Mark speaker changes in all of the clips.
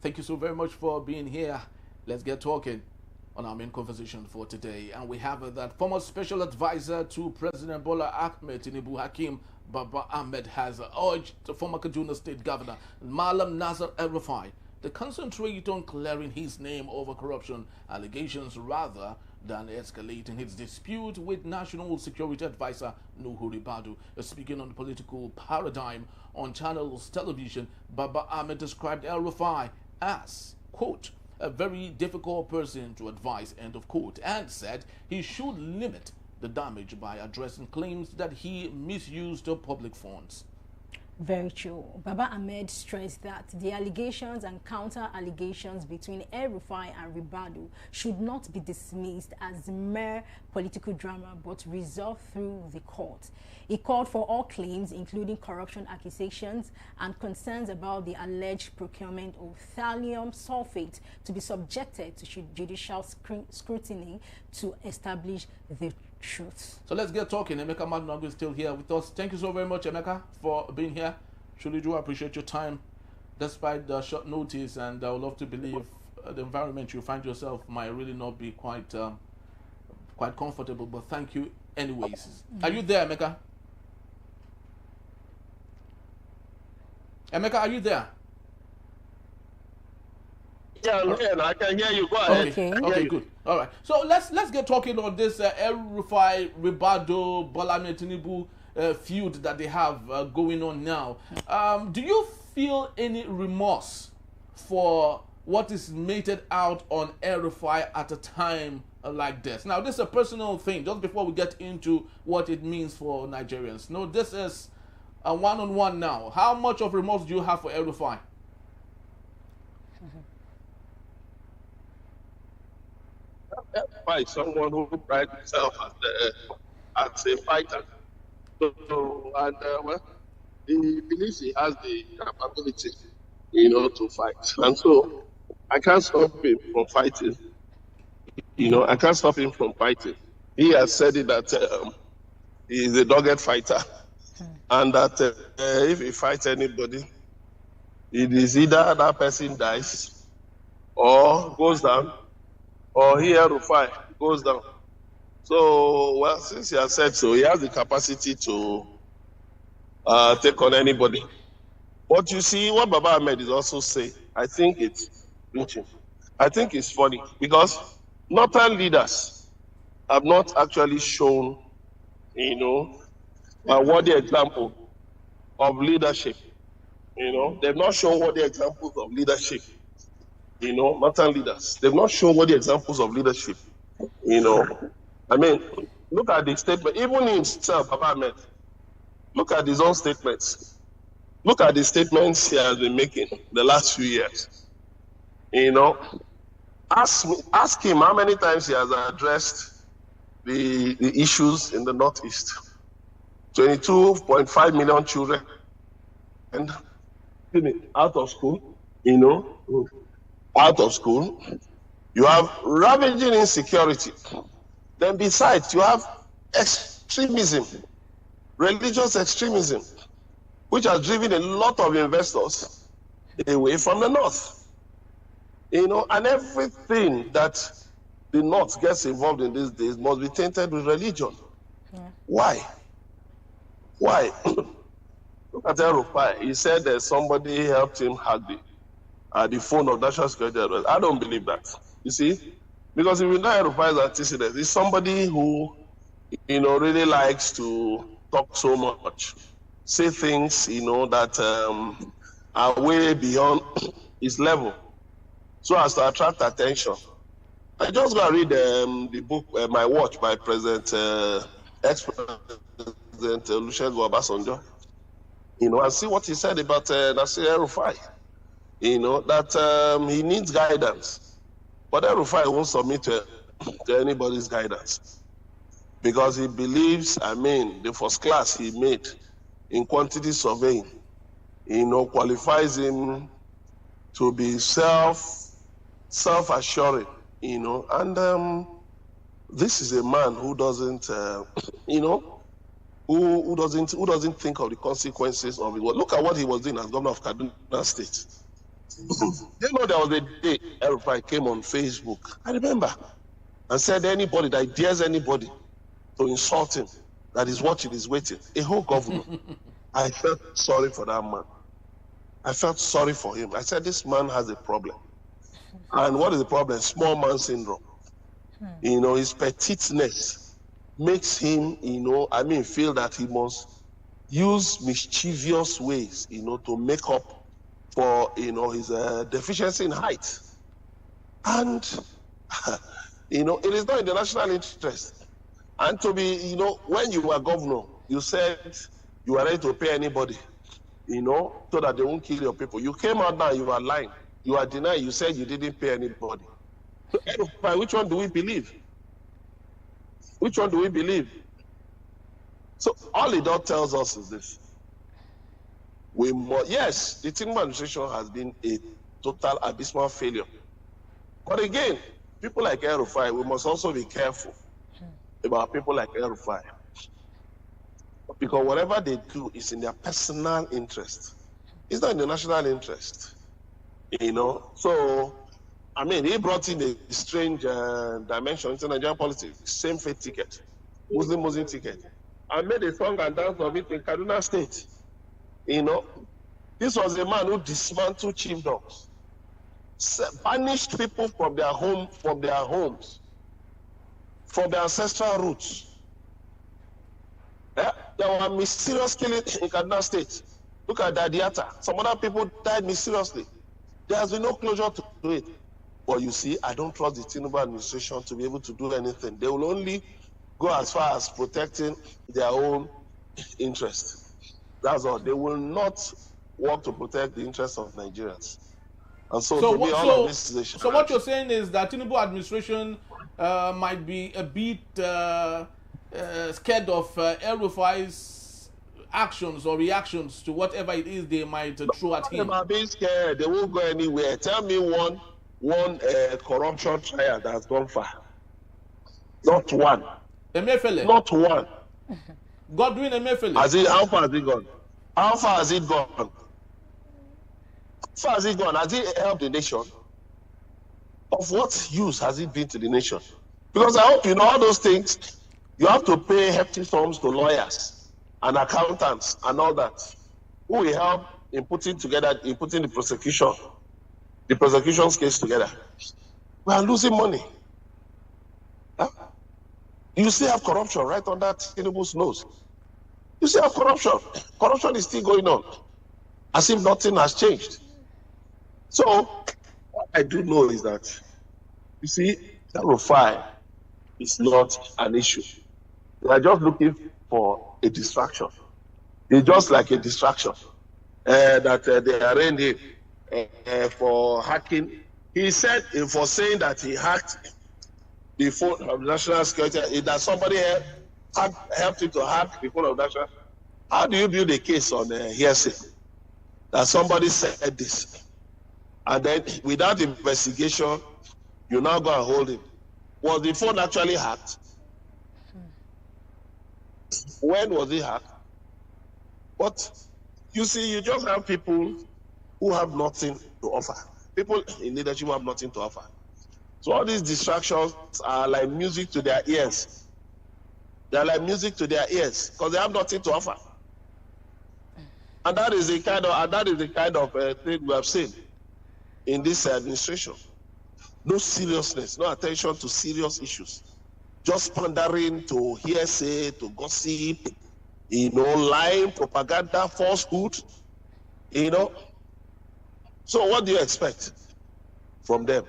Speaker 1: Thank you so very much for being here. Let's get talking on our main conversation for today. And we have that former special advisor to President Bola Ahmed Tinubu, Hakeem Baba-Ahmed, has urged the former Kaduna State Governor, Nasir El-Rufai, to concentrate on clearing his name over corruption allegations rather than escalating his dispute with National Security Advisor Nuhu. Speaking on the political paradigm on Channels Television, Baba-Ahmed described El-Rufai as, quote, a very difficult person to advise, end of quote, and said he should limit the damage by addressing claims that he misused public funds.
Speaker 2: Very true. Baba-Ahmed stressed that the allegations and counter-allegations between El-Rufai and Ribadu should not be dismissed as mere political drama but resolved through the court. He called for all claims, including corruption accusations and concerns about the alleged procurement of thallium sulphate, to be subjected to judicial scrutiny to establish the truth. So
Speaker 1: let's get talking. Emeka Magnago is still here with us. Thank you so very much, Emeka, for being here. Truly do appreciate your time despite the short notice, and I would love to believe the environment you find yourself might really not be quite comfortable, but thank you anyways. Are you there, Emeka? Emeka, are you there?
Speaker 3: Yeah, I can hear you. Go ahead.
Speaker 1: Okay, good. All right. So let's get talking on this El-Rufai, Ribadu, Bola Ahmed Tinubu feud that they have going on now. Do you feel any remorse for what is meted out on El-Rufai at a time like this? Now, this is a personal thing. Just before we get into what it means for Nigerians. No, this is a one-on-one now. How much of remorse do you have for El-Rufai?
Speaker 3: By someone who prides himself as a fighter. Well, he believes he has the capability, to fight. And so I can't stop him from fighting. I can't stop him from fighting. He has said it that he's a dogged fighter. And that if he fights anybody, it is either that person dies or goes down, or he, El-Rufai, goes down. So, well, since he has said so, he has the capacity to take on anybody. But you see, what Baba Ahmed is also saying, I think it's reaching. I think it's funny because northern leaders have not actually shown, a worthy example of leadership. They've not shown worthy examples of leadership. Northern leaders, they've not shown what the examples of leadership. I mean, look at the statement, even himself, Baba Ahmed, look at his own statements. Look at the statements he has been making the last few years. Ask him how many times he has addressed the issues in the Northeast. 22.5 million children and out of school, out of school. You have ravaging insecurity. Then besides, you have extremism, religious extremism, which has driven a lot of investors away from the North. And everything that the North gets involved in these days must be tainted with religion. Yeah. Why? Look at El-Rufai. He said that somebody helped him hack the phone of National Security Advisor. I don't believe that. You see? Because if you know El-Rufai's antecedents, he's somebody who, really likes to talk so much, say things, that are way beyond his level, so as to attract attention. I just got to read the book, My Watch, by ex-President Olusegun Obasanjo, and see what he said about Nasir El-Rufai. That he needs guidance. But El-Rufai won't submit to anybody's guidance because he believes, the first class he made in quantity surveying, qualifies him to be self-assuring, and this is a man who doesn't, who doesn't think of the consequences of it. Well, look at what he was doing as governor of Kaduna State. You know, there was a day El-Rufai came on Facebook, I remember, and said anybody that dares anybody to insult him, that is watching, is waiting. A whole governor. I felt sorry for that man. I felt sorry for him. I said, this man has a problem. And what is the problem? Small man syndrome. You know, his petiteness makes him, you know, I mean, feel that he must use mischievous ways, you know, to make up for, you know, his deficiency in height. And, you know, it is not in the national interest. And to be, you know, when you were governor, you said you were ready to pay anybody, you know, so that they won't kill your people. You came out now, you were lying. You are denying, you said you didn't pay anybody. So, which one do we believe? Which one do we believe? So all it all tells us is this. We must, yes, the Tinubu administration has been a total abysmal failure. But again, people like El-Rufai, we must also be careful about people like El-Rufai. Because whatever they do is in their personal interest. It's not in the national interest. You know? So, I mean, he brought in a strange dimension into Nigerian politics. Same faith ticket. Muslim ticket. I made a song and dance of it in Kaduna State. You know? This was a man who dismantled chiefdoms. Banished people from their homes, from their ancestral roots. Yeah? There were mysterious killings in Kaduna State. Look at Dadiata. Some other people died mysteriously. There has been no closure to it. But you see, I don't trust the Tinubu administration to be able to do anything. They will only go as far as protecting their own interest. That's all. They will not work to protect the interests of Nigerians. And so to me, all of this is a challenge.
Speaker 1: So what you're saying is that Tinubu administration might be a bit scared of El-Rufai's actions or reactions to whatever it is they might throw at him.
Speaker 3: They are being scared. They won't go anywhere. Tell me one corruption trial that has gone far. Not one.
Speaker 1: Emefiele.
Speaker 3: Not one.
Speaker 1: Godwin Emefiele.
Speaker 3: How far has it gone? How far has it gone? How far has it gone? Has it helped the nation? Of what use has it been to the nation? Because I hope you know all those things. You have to pay hefty sums to lawyers and accountants and all that, who will help in putting the prosecution's case together. We are losing money. Huh? You still have corruption right under Tinubu's nose. You still have corruption. Corruption is still going on, as if nothing has changed. So, what I do know is that, you see, El-Rufai is not an issue. They are just looking for a distraction. It's just like a distraction that they arraigned him for hacking. He said, for saying that he hacked the phone of national security, that somebody helped him to hack the phone of national. How do you build a case on hearsay? That somebody said this, and then without investigation, you now go and hold him. Was the phone actually hacked? When was it hacked? But you see, you just have people who have nothing to offer. People in leadership who have nothing to offer. So all these distractions are like music to their ears. They are like music to their ears because they have nothing to offer. And that is the kind of thing we have seen in this administration. No seriousness, no attention to serious issues. Just pandering to hearsay, to gossip, you know, lying, propaganda, falsehood, you know. So what do you expect from them?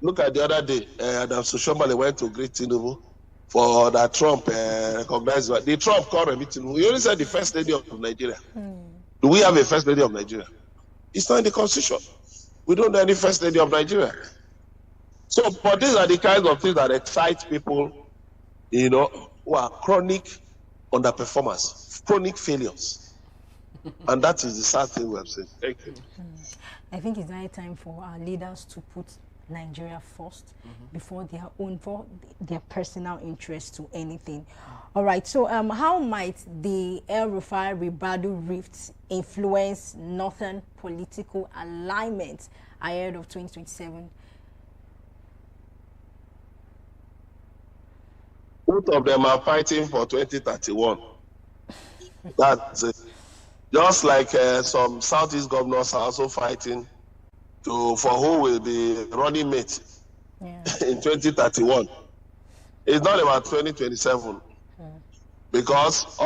Speaker 3: Look at the other day, Shomale went to greet Tinubu for that Trump recognized. The Trump called Tinubu. He only said the first lady of Nigeria. Do we have a first lady of Nigeria? It's not in the constitution. We don't have any first lady of Nigeria. So, but these are the kinds of things that excite people, you know, who are chronic underperformers, chronic failures. And that is the sad thing we have seen. Thank you.
Speaker 2: I think it's high time for our leaders to put Nigeria first before their personal interest to anything. All right, so how might the El-Rufai Ribadu rift influence northern political alignment ahead of 2027?
Speaker 3: Both of them are fighting for 2031. That's it. Just like some Southeast governors are also fighting for who will be running mate in 2031. It's not about 2027. Because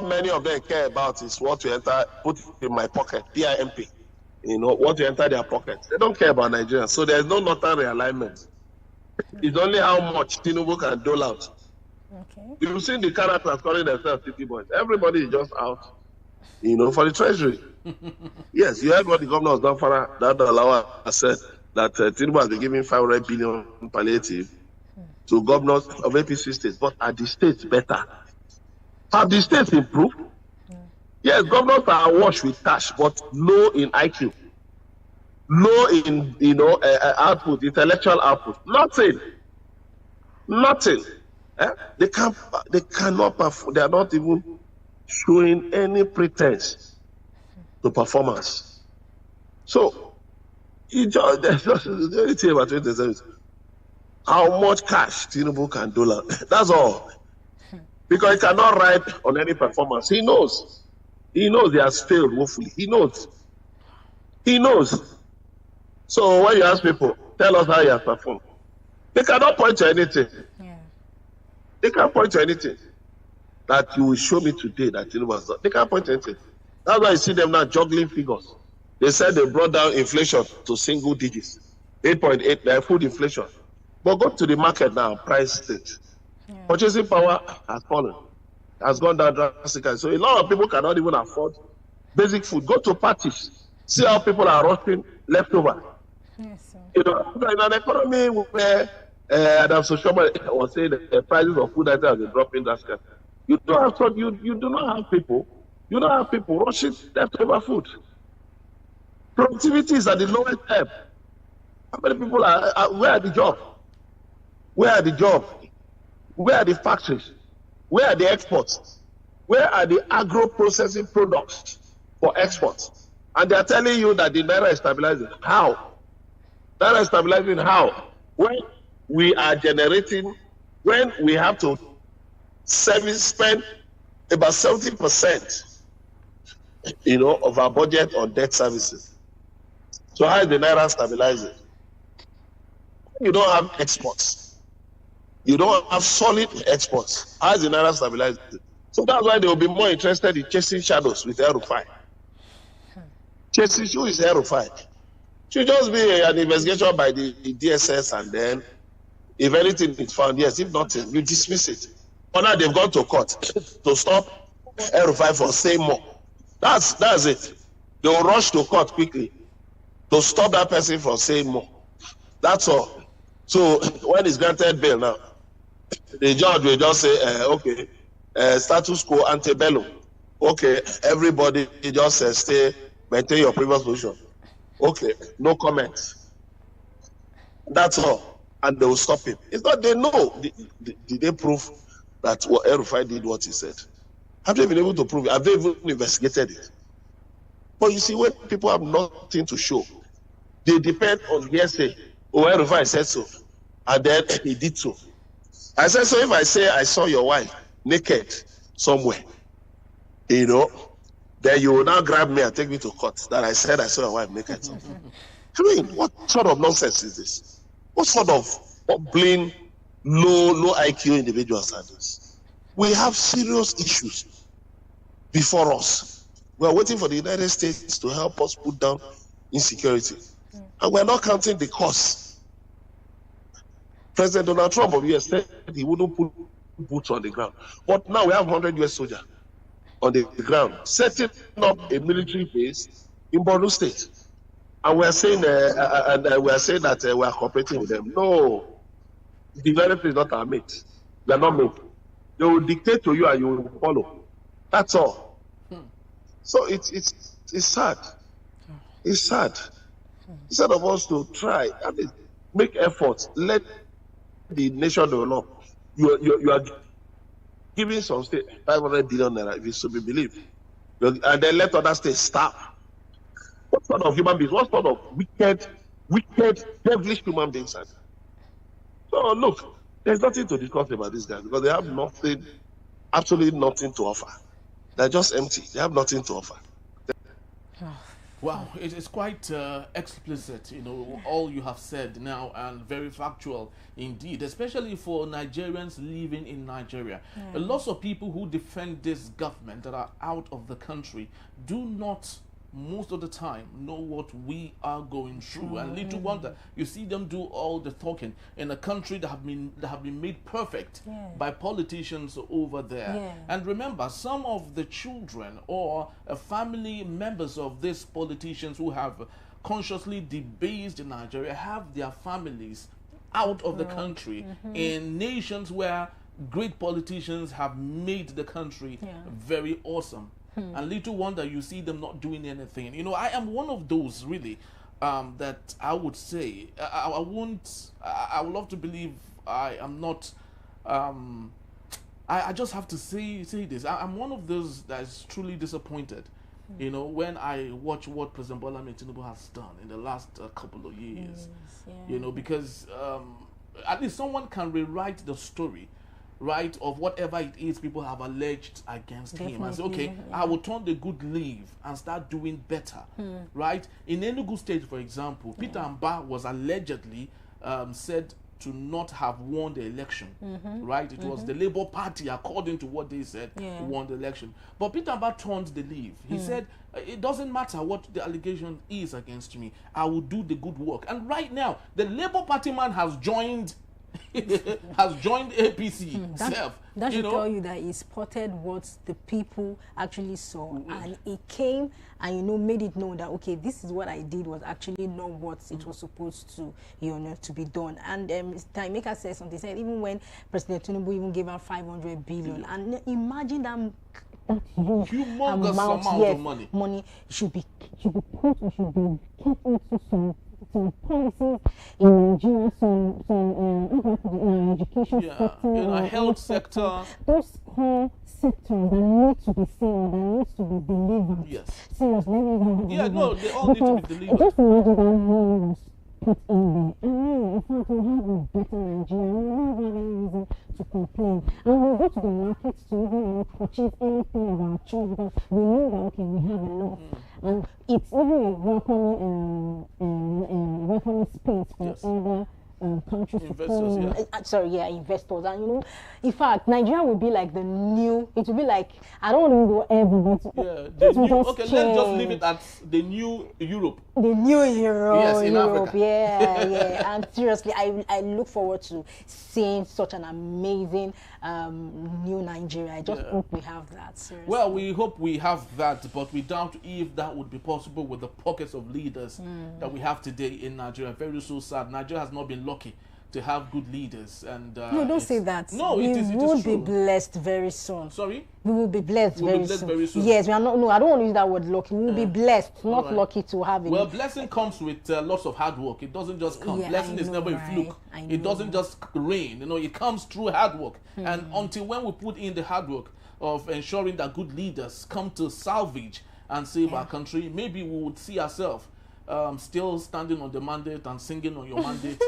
Speaker 3: many of them care about is what to put in my pocket, PIMP. You know, what to enter their pockets. They don't care about Nigeria. So there's no northern realignment. It's only how much Tinubu can dole out.
Speaker 2: Okay.
Speaker 3: You've seen the characters calling themselves city boys. Everybody is just out, you know, for the treasury. Yes, you heard what the governor of Zamfara, that Alawa, has said, that Tinubu has been giving 500 billion palliative to governors of APC states, but are the states better? Have the states improved? Yes, governors are awash with cash, but low in IQ, low in, you know, output, intellectual output. Nothing. They cannot perform. They are not even showing any pretense to performance. So, there's just the only thing about 2027 how much cash Tinubu can dole out. That's all. Because he cannot ride on any performance. He knows. He knows he has failed woefully. He knows. So when you ask people, tell us how he has performed, they cannot point to anything.
Speaker 2: Yeah.
Speaker 3: They can't point to anything that you will show me today that Tinubu has done. They can't point to anything. That's why you see them now juggling figures. They said they brought down inflation to single digits, 8.8, food inflation. But go to the market now, price things. Purchasing power has fallen, has gone down drastically. So a lot of people cannot even afford basic food. Go to parties, see how people are rushing leftover.
Speaker 2: Yes, sir.
Speaker 3: You know, in an economy where Adam Soshoma was saying that the prices of food items have been dropping drastically, you don't have you do not have people. You don't have people rushing leftover food. Productivity is at the lowest ebb. How many people are where are the jobs? Where are the jobs? Where are the factories? Where are the exports? Where are the agro-processing products for exports? And they are telling you that the Naira is stabilizing. How? Naira is stabilizing how? When we are generating, when we have to spend about 70%, you know, of our budget on debt services. So how is the Naira stabilizing? You don't have exports. You don't have solid exports. How is the Naira stabilizing? So that's why they will be more interested in chasing shadows with El-Rufai. Chasing who is El-Rufai? Should just be an investigation by the DSS, and then if anything is found, yes. If nothing, you dismiss it. But now they've gone to court to stop El-Rufai from saying more. That's it. They will rush to court quickly to stop that person from saying more. That's all. So when it's granted bail now, the judge will just say, okay, status quo ante bellum. Okay, everybody just maintain your previous position. Okay, no comment. That's all. And they will stop him. It's not they know. Did they prove that what El-Rufai did what he said? Have they been able to prove it? Have they even investigated it? But you see, when people have nothing to show, they depend on hearsay. Oh, El-Rufai said so, and then he did so. I said, so if I say I saw your wife naked somewhere, you know, then you will now grab me and take me to court that I said I saw your wife naked somewhere. I mean, what sort of nonsense is this? What sort of bubbling, low IQ individuals are this? We have serious issues before us. We are waiting for the United States to help us put down insecurity. And we're not counting the costs. President Donald Trump of the US said he wouldn't put boots on the ground. But now we have 100 US soldiers on the ground, setting up a military base in Borno State. And we are saying that we are cooperating with them. No, the United States is not our mate. They are not mate. They will dictate to you and you will follow. That's all. So it's sad. It's sad. Instead of us to try, I mean, make efforts. Let the nation develop. You are giving some state 500 billion naira, if it's to be believed, and then let other states starve. What sort of human beings? What sort of wicked, devilish human beings are they? So look, there's nothing to discuss about these guys because they have nothing, absolutely nothing to offer. They're just empty. They have nothing to offer.
Speaker 1: Wow, it is quite explicit, all you have said now, and very factual indeed, especially for Nigerians living in Nigeria. Lots of people who defend this government that are out of the country do not, most of the time, know what we are going through, and little wonder you see them do all the talking in a country that have been made perfect by politicians over there. And remember, some of the children or family members of these politicians who have consciously debased Nigeria have their families out of the country in nations where great politicians have made the country very awesome. And little wonder you see them not doing anything. I am one of those really that I would say I would love to believe I am not. I just have to say this. I'm one of those that is truly disappointed. When I watch what President Bola Ahmed Tinubu has done in the last couple of years. Because at least someone can rewrite the story, right, of whatever it is people have alleged against him and say, okay, I will turn the good leaf and start doing better, right? In Enugu State, for example, Peter Mba was allegedly said to not have won the election, right? It was the Labour Party, according to what they said, won the election. But Peter Mba turned the leaf. He said, it doesn't matter what the allegation is against me, I will do the good work. And right now, the Labour Party man has joined APC
Speaker 2: that should tell you that he spotted what the people actually saw, and he came and made it known that okay, this is what I did was actually not what it was supposed to to be done. And Time Maker said something, said even when President Tinubu even gave out 500 billion, and imagine that
Speaker 1: humongous amount of
Speaker 2: money should be put, should be kept into some policies in Nigeria, some education sector,
Speaker 1: in our health sector,
Speaker 2: those core sectors that need to be seen, that need to be delivered.
Speaker 1: Yes.
Speaker 2: Seriously,
Speaker 1: they all need to be delivered.
Speaker 2: Just imagine that money was put in there. And in fact, we have a better Nigeria. We don't have any reason to complain. And we go to the market to even purchase anything of our choice because we know that okay, we have enough. And it's even a welcoming space for other countries
Speaker 1: investors,
Speaker 2: to come. Investors. And in fact, Nigeria will be like the new. It will be like, I don't want to go ever, but
Speaker 1: let's just leave it at the new Europe.
Speaker 2: The new Europe.
Speaker 1: Yes, in Africa.
Speaker 2: Yeah. And seriously, I look forward to seeing such an amazing new Nigeria. I just hope we have that. Seriously.
Speaker 1: Well, we hope we have that, but we doubt if that would be possible with the pockets of leaders that we have today in Nigeria. Very so sad. Nigeria has not been lucky to have good leaders, and
Speaker 2: no, don't say that.
Speaker 1: No,
Speaker 2: we will be blessed very soon. Sorry, we will be blessed very soon. Yes, we are not. No, I don't want to use that word lucky. We will be blessed, not lucky to have it.
Speaker 1: Well, blessing comes with lots of hard work. It doesn't just come. Blessing is never a fluke. It doesn't just rain. It comes through hard work. And until when we put in the hard work of ensuring that good leaders come to salvage and save our country, maybe we would see ourselves still standing on the mandate and singing on your mandate.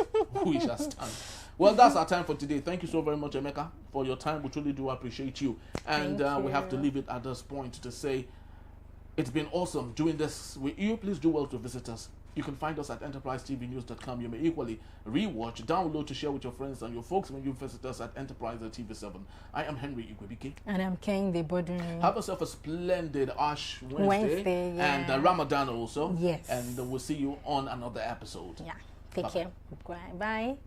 Speaker 1: We shall stand. Well, that's our time for today. Thank you so very much, Emeka, for your time. We truly do appreciate you. And we have to leave it at this point to say it's been awesome doing this with you. Please do well to visit us. You can find us at enterprisetvnews.com. You may equally rewatch, download to share with your friends and your folks when you visit us at Enterprise TV7. I am Henry Igwebike.
Speaker 2: And I'm Ken the Bodun.
Speaker 1: Have yourself a splendid Ash Wednesday and Ramadan also.
Speaker 2: Yes.
Speaker 1: And we'll see you on another episode.
Speaker 2: Yeah. Take care. Bye.